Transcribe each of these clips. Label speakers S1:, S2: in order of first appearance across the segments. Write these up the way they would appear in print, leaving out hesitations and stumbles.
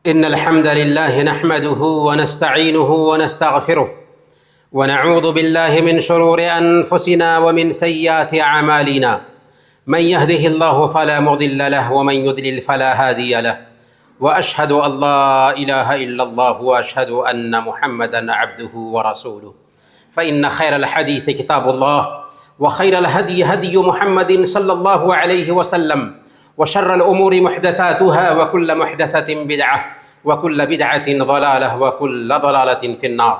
S1: إن الحمد لله نحمده ونستعينه ونستغفره ونعوذ بالله من شرور أنفسنا ومن سيئات أعمالنا. من يهده الله فلا مضل له ومن يضلل فلا هادي له، وأشهد أن لا إله إلا الله وأشهد أن محمدا عبده ورسوله. فإن خير الحديث كتاب الله، وخير الهدي هدي محمد صلى الله عليه وسلم، وشر الأمور محدثاتها وكل محدثة بدعة وكل بدعة ضلالة وكل ضلالة في النار.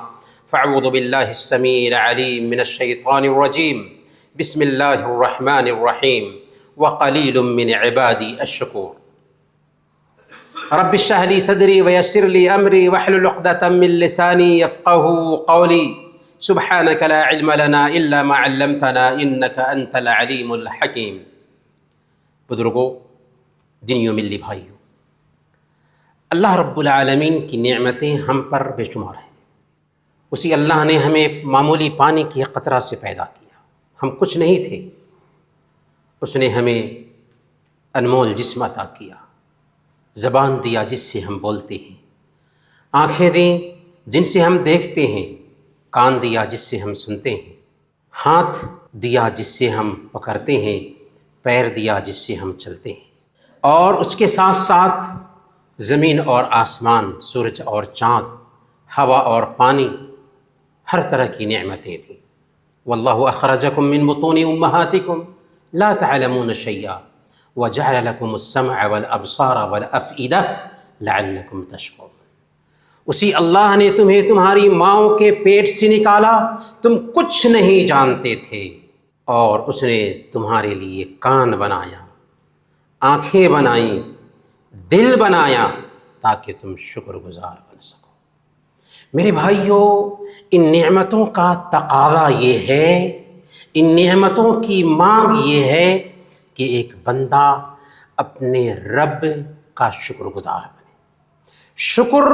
S1: فأعوذ بالله السميع العليم من الشيطان الرجيم. بسم الله الرحمن الرحيم. وقليل من عبادي الشكور. رب اشرح لي صدري ويسر لي أمري واحلل عقدة من لساني يفقهوا قولي. سبحانك لا علم لنا إلا ما علمتنا إنك أنت العليم الحكيم. بزرگوں، دینیوں ملی بھائیوں، اللہ رب العالمین کی نعمتیں ہم پر بے شمار ہیں۔ اسی اللہ نے ہمیں معمولی پانی کی قطرہ سے پیدا کیا، ہم کچھ نہیں تھے۔ اس نے ہمیں انمول جسم عطا کیا، زبان دیا جس سے ہم بولتے ہیں، آنکھیں دیں جن سے ہم دیکھتے ہیں، کان دیا جس سے ہم سنتے ہیں، ہاتھ دیا جس سے ہم پکڑتے ہیں، پیر دیا جس سے ہم چلتے ہیں، اور اس کے ساتھ ساتھ زمین اور آسمان، سورج اور چاند، ہوا اور پانی، ہر طرح کی نعمتیں تھیں۔ واللہ اخرجکم من بطون امہاتکم لا تعلمون شیئا وجعل لکم السمع والابصار والافئدہ لعلکم تشکرون۔ اسی اللہ نے تمہیں تمہاری ماؤں کے پیٹ سے نکالا، تم کچھ نہیں جانتے تھے، اور اس نے تمہارے لیے کان بنایا، آنکھیں بنائیں، دل بنایا تاکہ تم شکر گزار بن سکو۔ میرے بھائیوں، ان نعمتوں کا تقاضا یہ ہے، ان نعمتوں کی مانگ یہ ہے کہ ایک بندہ اپنے رب کا شکر گزار بنے۔ شکر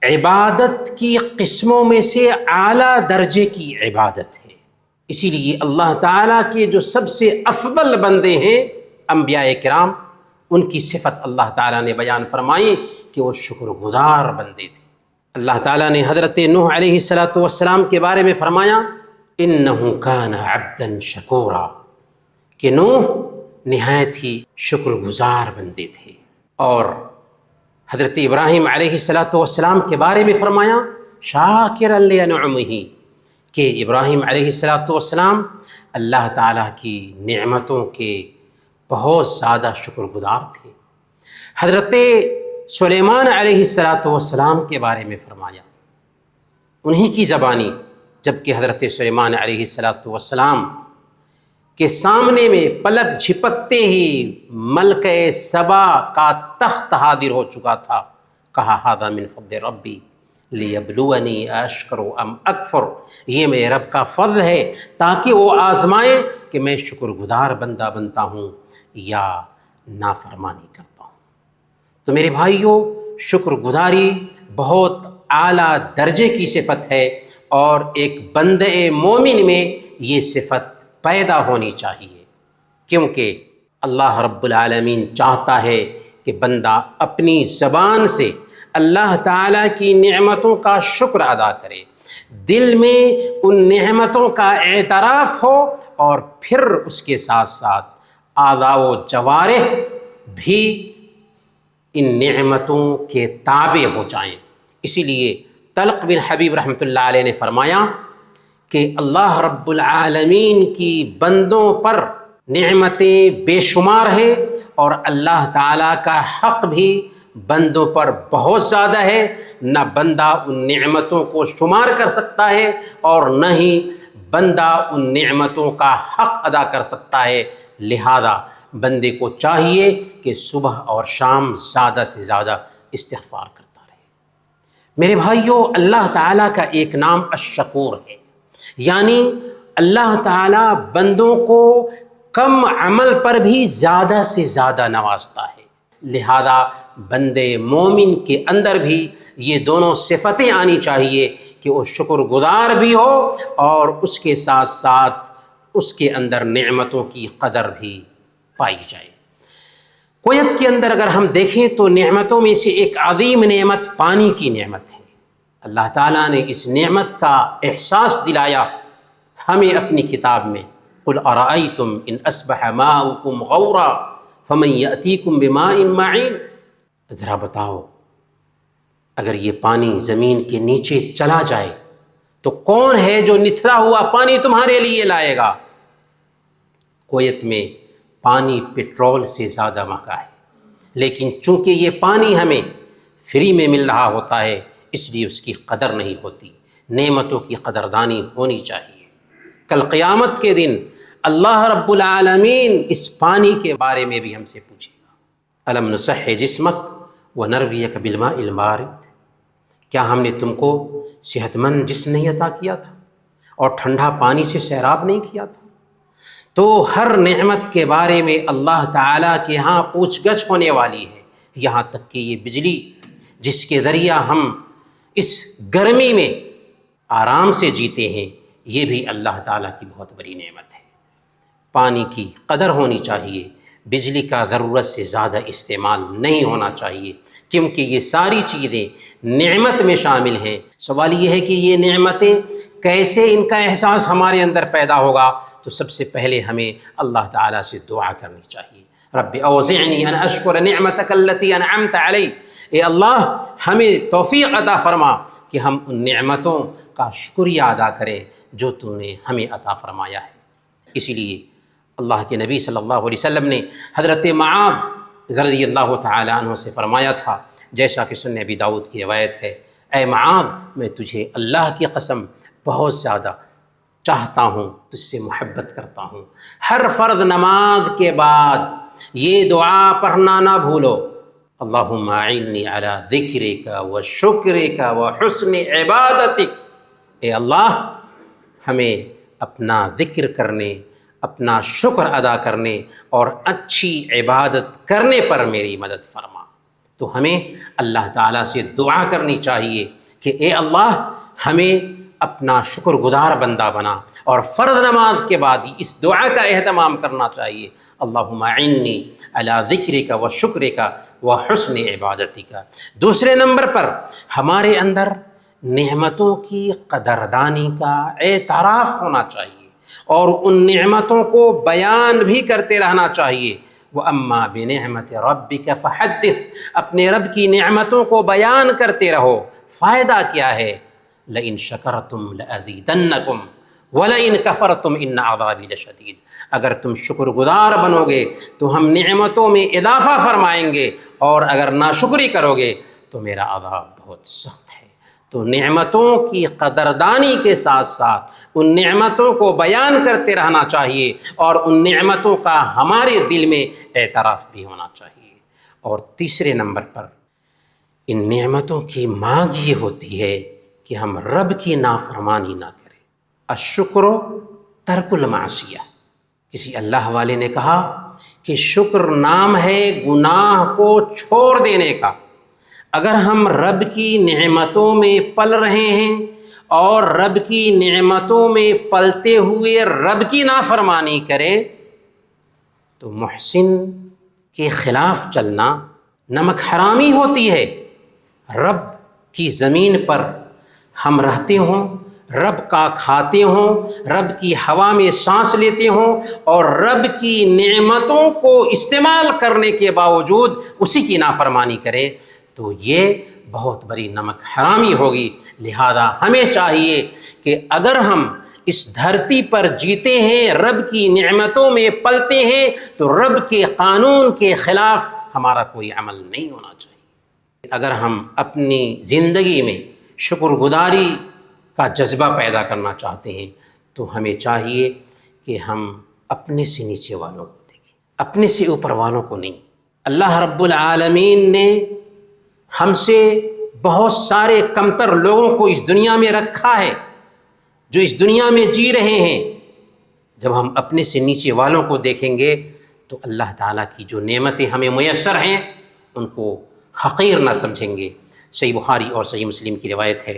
S1: عبادت کی قسموں میں سے اعلیٰ درجے کی عبادت ہے۔ اسی لیے اللہ تعالیٰ کے جو سب سے افضل بندے ہیں انبیاء کرام، ان کی صفت اللہ تعالیٰ نے بیان فرمائی کہ وہ شکر گزار بندے تھے۔ اللہ تعالیٰ نے حضرت نوح علیہ السلام کے بارے میں فرمایا انہ کان عبدا شکورا، کہ نوح نہایت ہی شکر گزار بندے تھے۔ اور حضرت ابراہیم علیہ السلام کے بارے میں فرمایا شاکرا لانعمہ، کہ ابراہیم علیہ السلام اللہ تعالیٰ کی نعمتوں کے بہت زیادہ شکر گزار تھے۔ حضرت سلیمان علیہ السلام کے بارے میں فرمایا انہی کی زبانی، جبکہ حضرت سلیمان علیہ السلام کے سامنے میں پلک جھپکتے ہی ملکہ سبا کا تخت حاضر ہو چکا تھا۔ کہا ھذا من فضل ربی لیبلونی اشکر ام اکفر، یہ میرے رب کا فضل ہے تاکہ وہ آزمائے کہ میں شکر گزار بندہ بنتا ہوں یا نافرمانی کرتا ہوں۔ تو میرے بھائیوں، شکر گزاری بہت اعلیٰ درجے کی صفت ہے، اور ایک بندہ مومن میں یہ صفت پیدا ہونی چاہیے، کیونکہ اللہ رب العالمین چاہتا ہے کہ بندہ اپنی زبان سے اللہ تعالیٰ کی نعمتوں کا شکر ادا کرے، دل میں ان نعمتوں کا اعتراف ہو، اور پھر اس کے ساتھ ساتھ اعضاء و جوارح بھی ان نعمتوں کے تابع ہو جائیں۔ اسی لیے طلق بن حبیب رحمۃ اللہ علیہ نے فرمایا کہ اللہ رب العالمین کی بندوں پر نعمتیں بے شمار ہیں، اور اللہ تعالیٰ کا حق بھی بندوں پر بہت زیادہ ہے، نہ بندہ ان نعمتوں کو شمار کر سکتا ہے اور نہ ہی بندہ ان نعمتوں کا حق ادا کر سکتا ہے۔ لہذا بندے کو چاہیے کہ صبح اور شام زیادہ سے زیادہ استغفار کرتا رہے۔ میرے بھائیوں، اللہ تعالیٰ کا ایک نام الشکور ہے، یعنی اللہ تعالیٰ بندوں کو کم عمل پر بھی زیادہ سے زیادہ نوازتا ہے۔ لہذا بندے مومن کے اندر بھی یہ دونوں صفتیں آنی چاہیے کہ وہ شکر گزار بھی ہو، اور اس کے ساتھ ساتھ اس کے اندر نعمتوں کی قدر بھی پائی جائے۔ کویت کے اندر اگر ہم دیکھیں تو نعمتوں میں سے ایک عظیم نعمت پانی کی نعمت ہے۔ اللہ تعالیٰ نے اس نعمت کا احساس دلایا ہمیں اپنی کتاب میں، قل ارأیتم ان اصبح ماؤکم غورا فمن یأتیکم بماء معین، ذرا بتاؤ اگر یہ پانی زمین کے نیچے چلا جائے تو کون ہے جو نتھرا ہوا پانی تمہارے لیے لائے گا؟ کویت میں پانی پٹرول سے زیادہ مہنگا ہے، لیکن چونکہ یہ پانی ہمیں فری میں مل رہا ہوتا ہے اس لیے اس کی قدر نہیں ہوتی۔ نعمتوں کی قدردانی ہونی چاہیے۔ کل قیامت کے دن اللہ رب العالمین اس پانی کے بارے میں بھی ہم سے پوچھے گا، الم نصح جسمک ونرویک بالماء البارد، کیا ہم نے تم کو صحت مند جسم نہیں عطا کیا تھا اور ٹھنڈا پانی سے سیراب نہیں کیا تھا؟ تو ہر نعمت کے بارے میں اللہ تعالیٰ کے ہاں پوچھ گچھ ہونے والی ہے، یہاں تک کہ یہ بجلی جس کے ذریعہ ہم اس گرمی میں آرام سے جیتے ہیں، یہ بھی اللہ تعالیٰ کی بہت بڑی نعمت ہے۔ پانی کی قدر ہونی چاہیے، بجلی کا ضرورت سے زیادہ استعمال نہیں ہونا چاہیے، کیونکہ یہ ساری چیزیں نعمت میں شامل ہیں۔ سوال یہ ہے کہ یہ نعمتیں کیسے ان کا احساس ہمارے اندر پیدا ہوگا؟ تو سب سے پہلے ہمیں اللہ تعالیٰ سے دعا کرنی چاہیے، رب اوزعنی ان اشکر نعمتک التی انعمت علی، اے اللہ ہمیں توفیق عطا فرما کہ ہم ان نعمتوں کا شکریہ ادا کریں جو تو نے ہمیں عطا فرمایا ہے۔ اسی لیے اللہ کے نبی صلی اللہ علیہ وسلم نے حضرت معاذ رضی اللہ تعالیٰ عنہ سے فرمایا تھا، جیسا کہ سنن ابی داؤد کی روایت ہے، اے معاذ میں تجھے اللہ کی قسم بہت زیادہ چاہتا ہوں، تجھ سے محبت کرتا ہوں، ہر فرض نماز کے بعد یہ دعا پڑھنا نہ بھولو، اللہم اعنی علی ذکرک و شکرک و حسن عبادتک، اے اللہ ہمیں اپنا ذکر کرنے، اپنا شکر ادا کرنے اور اچھی عبادت کرنے پر میری مدد فرما۔ تو ہمیں اللہ تعالیٰ سے دعا کرنی چاہیے کہ اے اللہ ہمیں اپنا شکر گزار بندہ بنا، اور فرض نماز کے بعد اس دعا کا اہتمام کرنا چاہیے، اللہم اعنی علی ذکرک و شکرک و حسن عبادتک۔ دوسرے نمبر پر ہمارے اندر نعمتوں کی قدردانی کا اعتراف ہونا چاہیے اور ان نعمتوں کو بیان بھی کرتے رہنا چاہیے۔ وَأَمَّا بِنِعْمَةِ رَبِّكَ فَحَدِّثْ، اپنے رب کی نعمتوں کو بیان کرتے رہو۔ فائدہ کیا ہے؟ لَإِن شَكَرْتُمْ لَأَزِيدَنَّكُمْ وَلَئِن كَفَرْتُمْ إِنَّ عَذَابِي لَشَدِيدٌ، اگر تم شکر گزار بنو گے تو ہم نعمتوں میں اضافہ فرمائیں گے، اور اگر ناشکری کرو گے تو میرا عذاب بہت سخت ہے۔ تو نعمتوں کی قدردانی کے ساتھ ساتھ ان نعمتوں کو بیان کرتے رہنا چاہیے، اور ان نعمتوں کا ہمارے دل میں اعتراف بھی ہونا چاہیے۔ اور تیسرے نمبر پر ان نعمتوں کی مانگ یہ ہوتی ہے کہ ہم رب کی نافرمانی نہ کریں۔ الشکر ترک المعصیہ، کسی اللہ والے نے کہا کہ شکر نام ہے گناہ کو چھوڑ دینے کا۔ اگر ہم رب کی نعمتوں میں پل رہے ہیں اور رب کی نعمتوں میں پلتے ہوئے رب کی نافرمانی کریں تو محسن کے خلاف چلنا نمک حرامی ہوتی ہے۔ رب کی زمین پر ہم رہتے ہوں، رب کا کھاتے ہوں، رب کی ہوا میں سانس لیتے ہوں، اور رب کی نعمتوں کو استعمال کرنے کے باوجود اسی کی نافرمانی کرے تو یہ بہت بڑی نمک حرامی ہوگی۔ لہذا ہمیں چاہیے کہ اگر ہم اس دھرتی پر جیتے ہیں، رب کی نعمتوں میں پلتے ہیں، تو رب کے قانون کے خلاف ہمارا کوئی عمل نہیں ہونا چاہیے۔ اگر ہم اپنی زندگی میں شکر گزاری کا جذبہ پیدا کرنا چاہتے ہیں تو ہمیں چاہیے کہ ہم اپنے سے نیچے والوں کو دیکھیں، اپنے سے اوپر والوں کو نہیں۔ اللہ رب العالمین نے ہم سے بہت سارے کمتر لوگوں کو اس دنیا میں رکھا ہے جو اس دنیا میں جی رہے ہیں۔ جب ہم اپنے سے نیچے والوں کو دیکھیں گے تو اللہ تعالیٰ کی جو نعمتیں ہمیں میسر ہیں ان کو حقیر نہ سمجھیں گے۔ صحیح بخاری اور صحیح مسلم کی روایت ہے،